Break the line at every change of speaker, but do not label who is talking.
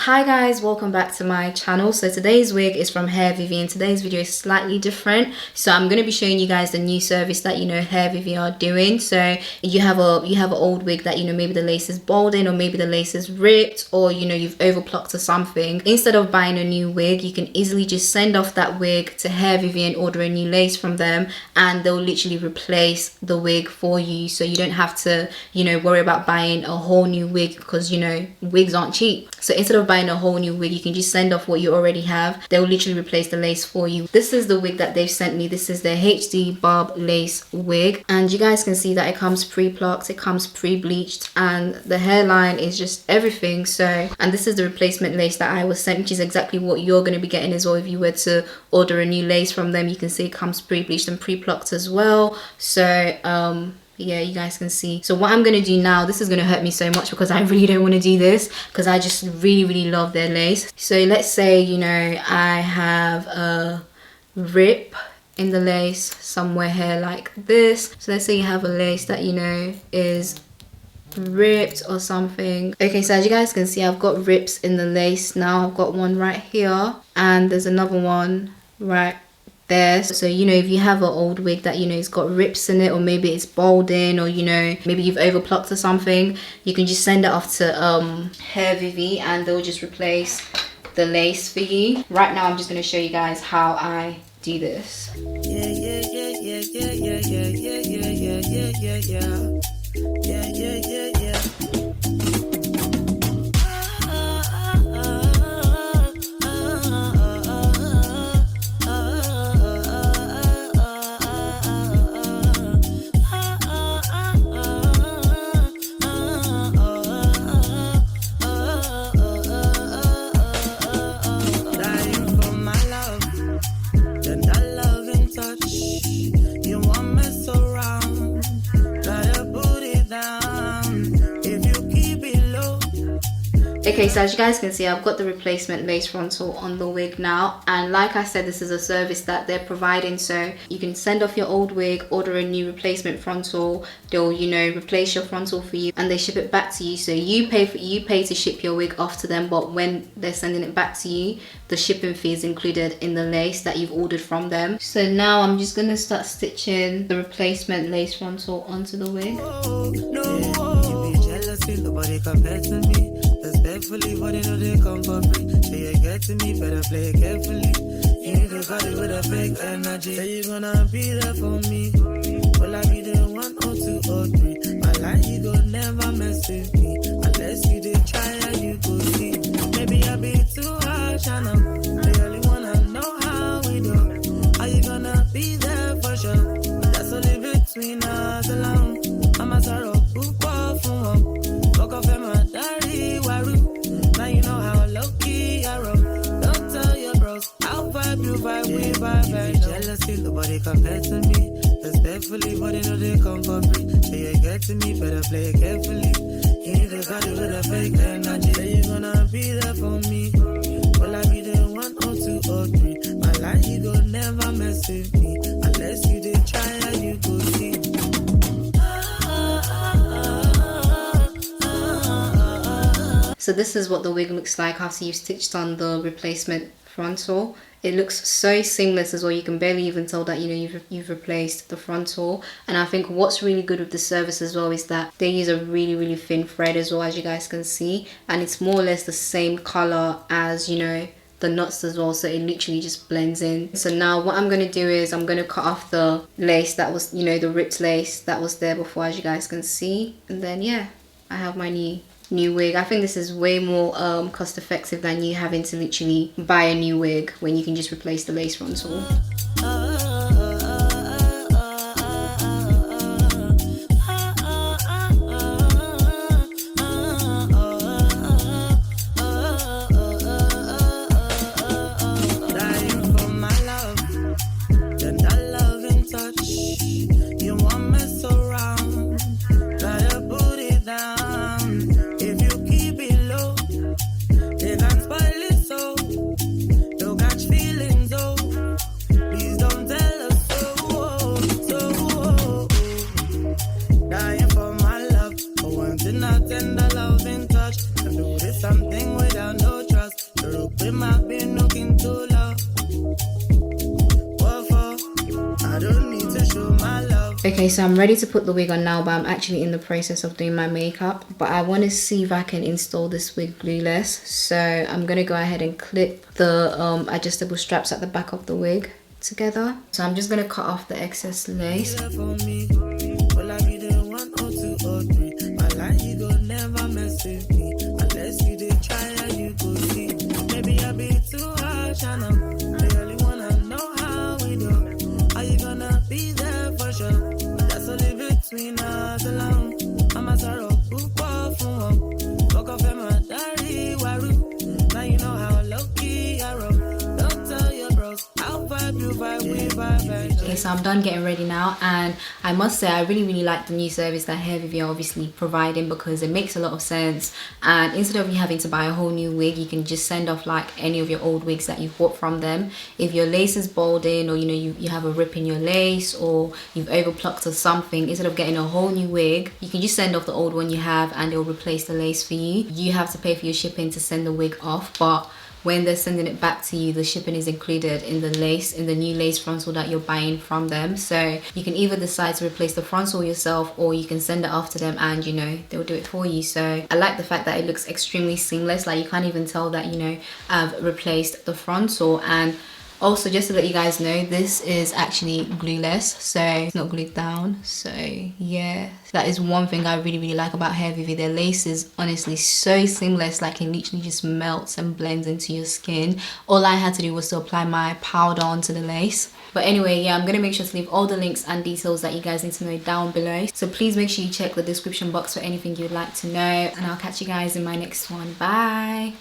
Hi guys, welcome back to my channel. So today's wig is from Hairvivi and today's video is slightly different. So I'm going to be showing you guys the new service that Hairvivi are doing. So you have an old wig that maybe the lace is balding or maybe the lace is ripped or you've overplucked or something. Instead of buying a new wig, you can easily just send off that wig to Hairvivi and order a new lace from them, and they'll literally replace the wig for you. So you don't have to worry about buying a whole new wig because wigs aren't cheap. So instead of buying a whole new wig, you can just send off what you already have. They'll literally replace the lace for you. This is the wig that they've sent me. This is the HD barb lace wig, and you guys can see that it comes pre-plucked, it comes pre-bleached, and the hairline is just everything. So, and this is the replacement lace that I was sent, which is exactly what you're going to be getting as well. If you were to order a new lace from them, you can see it comes pre-bleached and pre-plucked as well. So yeah, you guys can see. So what I'm gonna do now, this is gonna hurt me so much because I really don't want to do this because I just really love their lace. So let's say I have a rip in the lace somewhere here like this. So let's say you have a lace that is ripped or something. Okay, so as you guys can see, I've got rips in the lace now. I've got one right here and there's another one right there. So if you have an old wig that it's got rips in it, or maybe it's balding, or maybe you've overplucked or something, you can just send it off to Hairvivi and they'll just replace the lace for you. Right now I'm just going to show you guys how I do this. Okay, so as you guys can see, I've got the replacement lace frontal on the wig now, and like I said, this is a service that they're providing. So you can send off your old wig, order a new replacement frontal, they'll replace your frontal for you and they ship it back to you. So you pay to ship your wig off to them, but when they're sending it back to you, the shipping fee is included in the lace that you've ordered from them. So now I'm just gonna start stitching the replacement lace frontal onto the wig.
Nobody compared to me. Respectfully, but they come for free. So you get to me, better play it carefully. You need to cut it with a fake energy. Say you're gonna be there for me. Well, I be the 1 or 2 or 3. My life, you go never mess with me. Unless you did try and you go see. Maybe I be too harsh, I know. They only wanna know how we do. Are you gonna be there for sure? That's only between us alone. I'm a sorrow, who fall from one. Fuck off in my daddy, waru. Now you know how low-key I roll. Don't tell your bros, I'll vibe, you vibe, we vibe. You jealousy, nobody compared to me. Respectfully, but they come for free. So you get to me, better play it carefully. You need to cut it with a fake energy. Say you're gonna be there for me. Well, I be the 1 or 2 or 3. My life, you go never mess with me. Unless you did try and you go see.
So this is what the wig looks like after you've stitched on the replacement frontal. It looks so seamless as well. You can barely even tell that you've replaced the frontal. And I think what's really good with the service as well is that they use a really thin thread as well, as you guys can see, and it's more or less the same color as the knots as well, so it literally just blends in. So now what I'm going to do is I'm going to cut off the lace that was the ripped lace that was there before, as you guys can see, and then yeah, I have my new wig. I think this is way more cost effective than you having to literally buy a new wig when you can just replace the lace frontal. Okay, so I'm ready to put the wig on now, but I'm actually in the process of doing my makeup. But I want to see if I can install this wig glueless. So I'm going to go ahead and clip the adjustable straps at the back of the wig together. So I'm just going to cut off the excess lace.
Between us alone, I'm a sorrow, now you know how low-key I roll. Don't tell your bros, I'll vibe, you vibe, we vibe.
Okay, so I'm done getting ready now, and I must say I really like the new service that Hairvivi are obviously providing, because it makes a lot of sense. And instead of you having to buy a whole new wig, you can just send off like any of your old wigs that you've bought from them. If your lace is balding, or you have a rip in your lace, or you've overplucked or something, instead of getting a whole new wig, you can just send off the old one you have and it'll replace the lace for you. You have to pay for your shipping to send the wig off, but when they're sending it back to you, the shipping is included in the lace, in the new lace frontal that you're buying from them. So you can either decide to replace the frontal yourself, or you can send it off to them and they'll do it for you. So I like the fact that it looks extremely seamless. Like, you can't even tell that I've replaced the frontal. And also, just to let you guys know, this is actually glueless, so it's not glued down. So yeah, that is one thing I really like about Hairvivi. Their lace is honestly so seamless. Like, it literally just melts and blends into your skin. All I had to do was to apply my powder onto the lace. But anyway, yeah, I'm gonna make sure to leave all the links and details that you guys need to know down below. So please make sure you check the description box for anything you'd like to know, and I'll catch you guys in my next one. Bye.